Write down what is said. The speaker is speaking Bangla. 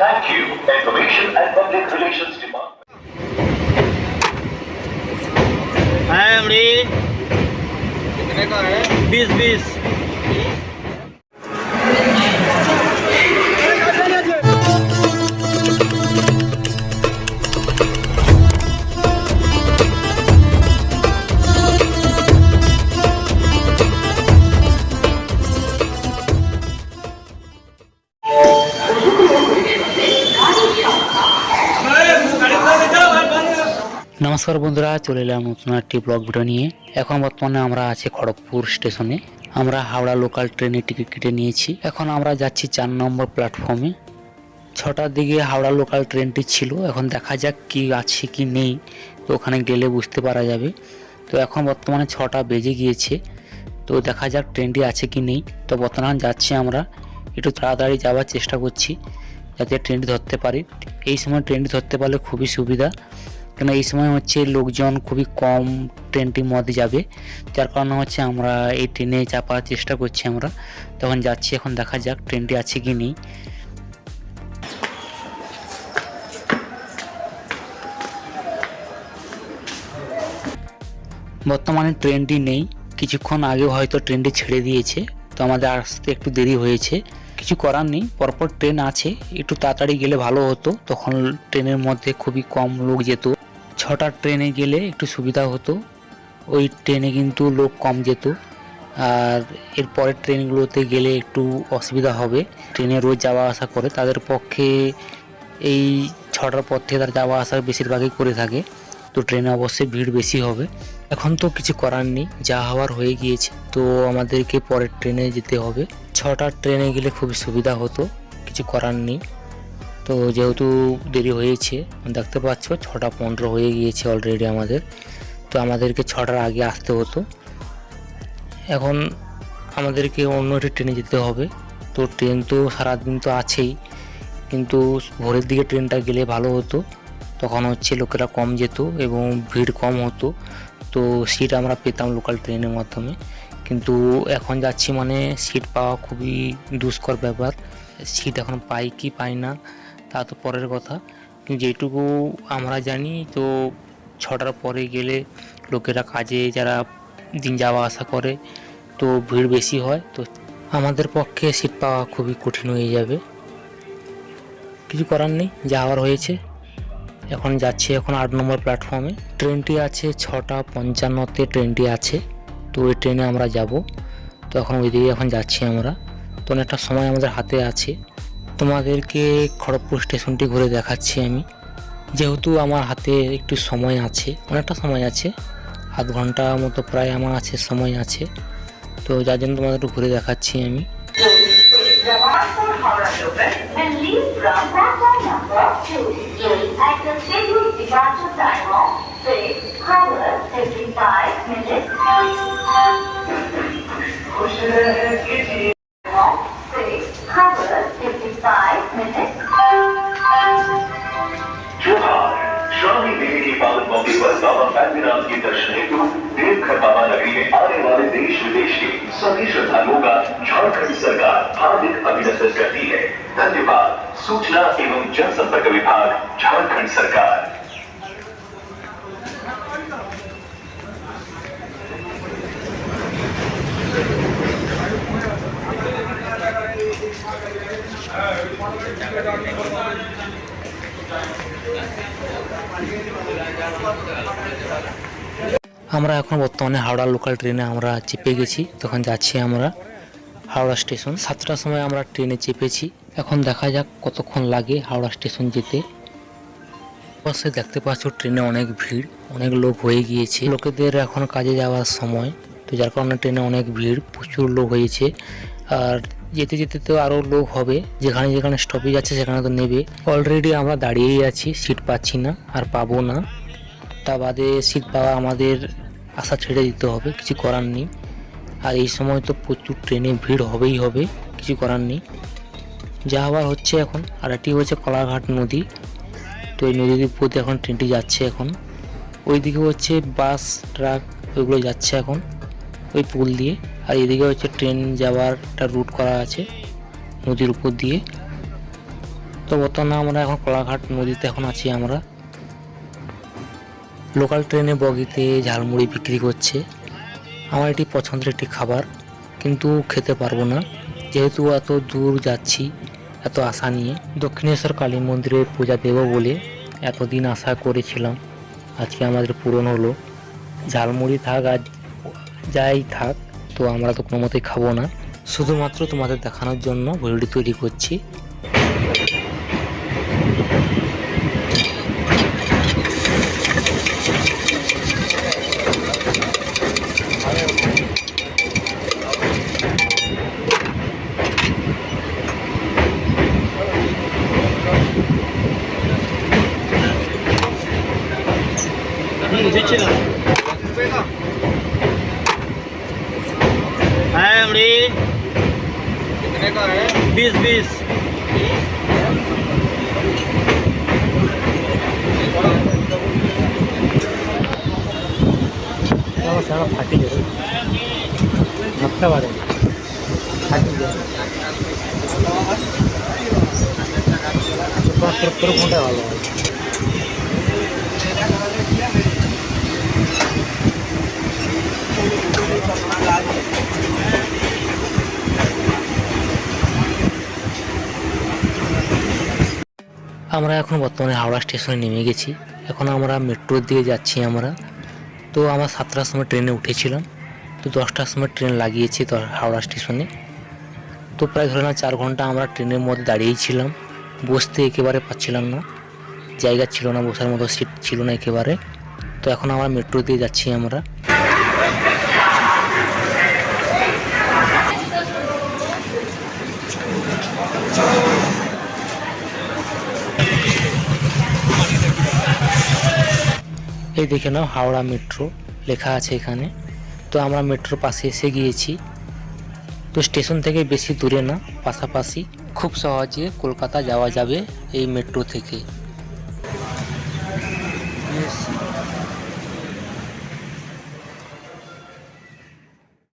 Thank you. Information and Public Relations Department. है हमरी कितने का है 20 नमस्कार बंधुरा चले एलाम नतून एकटी ब्लग भिडियो निये। এখন বর্তমানে আমরা আছি খড়গপুর স্টেশনে। আমরা হাওড়া লোকাল ট্রেনের টিকিট কেটে নিয়েছি। এখন আমরা যাচ্ছি 4 নম্বর প্ল্যাটফর্মে। 6টার দিকে হাওড়া লোকাল ট্রেনটি ছিল, এখন দেখা যাক কি আছে কি নেই, তো ওখানে গেলে বুঝতে পারা যাবে। তো এখন বর্তমানে 6টা বেজে গিয়েছে, তো দেখা যাক ট্রেনটি আছে কি নেই। তো বর্তমানে যাচ্ছি আমরা, একটু তাড়াতাড়ি যাওয়ার চেষ্টা করছি যাতে ট্রেনটি ধরতে পারি। এই সময় ট্রেনটি ধরতে পারলে খুবই সুবিধা, কেন এই সময় হচ্ছে লোকজন খুবই কম ট্রেনটির মধ্যে যাবে, যার কারণে হচ্ছে আমরা এই ট্রেনে চাপার চেষ্টা করছি। আমরা তখন যাচ্ছি, এখন দেখা যাক ট্রেনটি আছে কি নেই। বর্তমানে ট্রেনটি নেই, কিছুক্ষণ আগে হয়তো ট্রেনটি ছেড়ে দিয়েছে, তো আমাদের আসতে একটু দেরি হয়েছে। কিছু করার নেই, পরপর ট্রেন আছে, একটু তাড়াতাড়ি গেলে ভালো হতো, তখন ট্রেনের মধ্যে খুবই কম লোক যেত। 6টার ট্রেনে গেলে একটু সুবিধা হতো, ওই ট্রেনে কিন্তু লোক কম যেত। আর এর পরের ট্রেনগুলোতে গেলে একটু অসুবিধা হবে। ট্রেনে রোজ যাওয়া আসা করে তাদের পক্ষে এই 6টার পর থেকে তারা যাওয়া আসা বেশিরভাগই করে থাকে, তো ট্রেনে অবশ্যই ভিড় বেশি হবে। এখন তো কিছু করার নেই, যা হওয়ার হয়ে গিয়েছে, তো আমাদেরকে পরের ট্রেনে যেতে হবে। 6টার ট্রেনে গেলে খুবই সুবিধা হতো, কিছু করার নেই। তো যেহেতু দেরি হয়েছে, দেখতে পাচ্ছ 6টা 15 হয়ে গিয়েছে অলরেডি আমাদের, তো আমাদেরকে 6টার আগে আসতে হতো। এখন আমাদেরকে অন্য একটি ট্রেনে যেতে হবে। তো ট্রেন তো সারাদিন তো আছেই, কিন্তু ভোরের দিকে ট্রেনটা গেলে ভালো হতো, তখন হচ্ছে লোকেরা কম যেত এবং ভিড় কম হতো, তো সিট আমরা পেতাম লোকাল ট্রেনের মাধ্যমে। কিন্তু এখন যাচ্ছি মানে সিট পাওয়া খুবই দুষ্কর ব্যাপার। সিট এখন পাই কি পাই না তা তো পরের কথা, কিন্তু যেটুকু আমরা জানি তো 6টার পরে গেলে লোকেরা কাজে যারা দিন যাওয়া আসা করে, তো ভিড় বেশি হয়, তো আমাদের পক্ষে সিট পাওয়া খুবই কঠিন হয়ে যাবে। কিছু করার নেই, যা হওয়ার হয়েছে। এখন যাচ্ছি এখন 8 নম্বর প্ল্যাটফর্মে। ট্রেনটি আছে 6টা 55-তে ট্রেনটি আছে, তো ওই ট্রেনে আমরা যাব। তো এখন ওইদিকে এখন যাচ্ছি আমরা, তো অনেকটা সময় আমাদের হাতে আছে। তোমাদেরকে খড়গপুর স্টেশনটি ঘুরে দেখাচ্ছি আমি, যেহেতু আমার হাতে একটু সময় আছে, অনেকটা সময় আছে, আধ ঘন্টা মতো প্রায় আমার আছে, সময় আছে, তো যার জন্য তোমাদের একটু ঘুরে দেখাচ্ছি আমি। श्रावणी मेले के पावन मौके पर बाबा बैद्यनाथ के दर्शन हेतु देवघर बाबा नगरी में आने वाले देश विदेश के सभी श्रद्धालुओं का झारखंड सरकार हार्दिक अभिनंदन करती है। धन्यवाद। सूचना एवं जनसंपर्क विभाग, झारखंड सरकार। আমরা এখন বর্তমানে হাওড়া লোকাল ট্রেনে আমরা চেপে গেছি, তখন যাচ্ছি আমরা হাওড়া স্টেশন। 7টার সময় আমরা ট্রেনে চেপেছি, এখন দেখা যাক কতক্ষণ লাগে হাওড়া স্টেশন যেতে। অবশ্যই দেখতে পাচ্ছ ট্রেনে অনেক ভিড়, অনেক লোক হয়ে গিয়েছে, লোকেদের এখন কাজে যাওয়ার সময়, তো যার কারণে ট্রেনে অনেক ভিড়, প্রচুর লোক হয়েছে। আর যেতে যেতে তো আরও লোক হবে, যেখানে যেখানে স্টপেজ আছে সেখানে তো নেবে। অলরেডি আমরা দাঁড়িয়েই আছি, সিট পাচ্ছি না আর পাবো না, তা বাদে সিট পাওয়া আমাদের আশা ছেড়ে দিতে হবে, কিছু করার নেই। আর এই সময় তো প্রচুর ট্রেনে ভিড় হবেই হবে, কিছু করার নেই, যা হওয়ার হচ্ছে এখন। আর এটি হচ্ছে কলাঘাট নদী, তো এই নদীর উপর দিয়ে এখন ট্রেনটি যাচ্ছে। এখন ওইদিকে হচ্ছে বাস ট্রাক ওইগুলো যাচ্ছে এখন ওই পুল দিয়ে, আর এদিকে হচ্ছে ট্রেন যাওয়ার একটা রুট করা আছে নদীর উপর দিয়ে। তো বর্তমানে আমরা এখন কোলাঘাট নদীতে এখন আছি আমরা। লোকাল ট্রেনে বগিতে ঝালমুড়ি বিক্রি করছে। আমার এটি পছন্দের একটি খাবার, কিন্তু খেতে পারবো না যেহেতু এত দূর যাচ্ছি এত আশা নিয়ে। দক্ষিণেশ্বর কালী মন্দিরে পূজা দেব বলে এতদিন আশা করেছিলাম, আজকে আমাদের পূরণ হলো। ঝালমুড়ি থাক আর যাই থাক, তো আমরা তো কোনো মতেই খাবো না, শুধুমাত্র তোমাদের দেখানোর জন্য ভিডিওটি তৈরি করছি। है अमरी कितने का है? 20 फाटी बारे वाला আমরা এখন বর্তমানে হাওড়া স্টেশনে নেমে গেছি। এখন আমরা মেট্রোর দিকে যাচ্ছি আমরা। তো আমরা 7টার সময় ট্রেনে উঠেছিলাম, তো 10টার সময় ট্রেন লাগিয়েছি তো হাওড়া স্টেশনে। তো প্রায় ধরে না 4 ঘন্টা আমরা ট্রেনের মধ্যে দাঁড়িয়েই ছিলাম, বসতে একেবারে পাচ্ছিলাম না, জায়গা ছিল না, বসার মতো সিট ছিল না একেবারে। তো এখন আমরা মেট্রো দিয়ে যাচ্ছি আমরা। এই দেখে নাও হাওড়া মেট্রো লেখা আছে এখানে। তো আমরা মেট্রোর পাশে এসে গিয়েছি। তো স্টেশন থেকে বেশি দূরে না, পাশাপাশি, খুব সহজে কলকাতা যাওয়া যাবে এই মেট্রো থেকে।